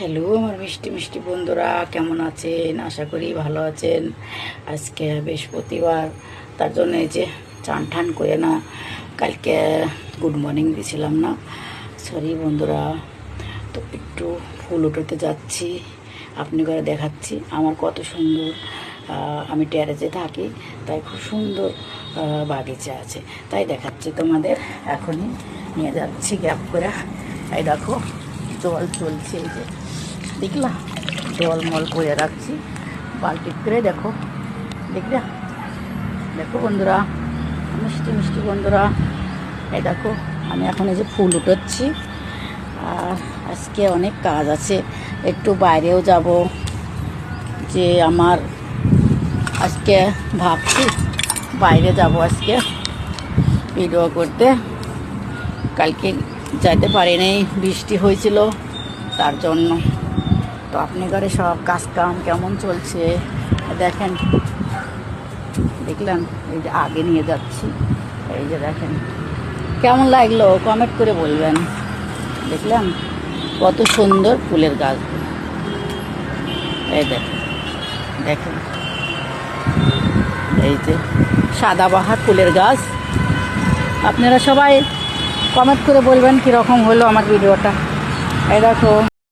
Hello আমার মিষ্টি মিষ্টি বন্ধুরা, কেমন আছেন? আশা করি ভালো আছেন। আজকে বৃহস্পতিবার, তার জন্য এই যে চান ঠান করে না, কালকে গুড মর্নিং দিয়েছিলাম না, সরি বন্ধুরা। তো একটু ফুল উঠোতে যাচ্ছি, আপনি করে দেখাচ্ছি আমার কত সুন্দর। আমি টেরেসে থাকি, তাই খুব সুন্দর বাগিচা আছে, তাই দেখাচ্ছি তোমাদের। এখনই নিয়ে যাচ্ছি গ্যাপ করে। এই দেখো জল চলছে, এই যে দেখলা, জল মল করে রাখছি বালতি করে। দেখো দেখলা, দেখো বন্ধুরা, মিষ্টি মিষ্টি বন্ধুরা, এই দেখো আমি এখন এই যে ফুল উঠাচ্ছি। আর আজকে অনেক কাজ আছে, একটু বাইরেও যাব। যে আমার আজকে ভাবছি বাইরে যাব আজকে ভিডিও করতে। কালকে যাইতে পারিনি, বৃষ্টি হয়েছিল তার জন্য। তো আপনি ঘরে সব কাজ কাম কেমন চলছে দেখেন, দেখলেন? এই যে আগে নিয়ে যাচ্ছি, এই যে দেখেন কেমন লাগলো কমেন্ট করে বলবেন। দেখলেন কত সুন্দর ফুলের গাছ, এই দেখেন দেখেন, এই যে সাদাবাহার ফুলের গাছ। আপনারা সবাই কমেন্ট করে বলবেন কীরকম হলো আমার ভিডিওটা। এই দেখো।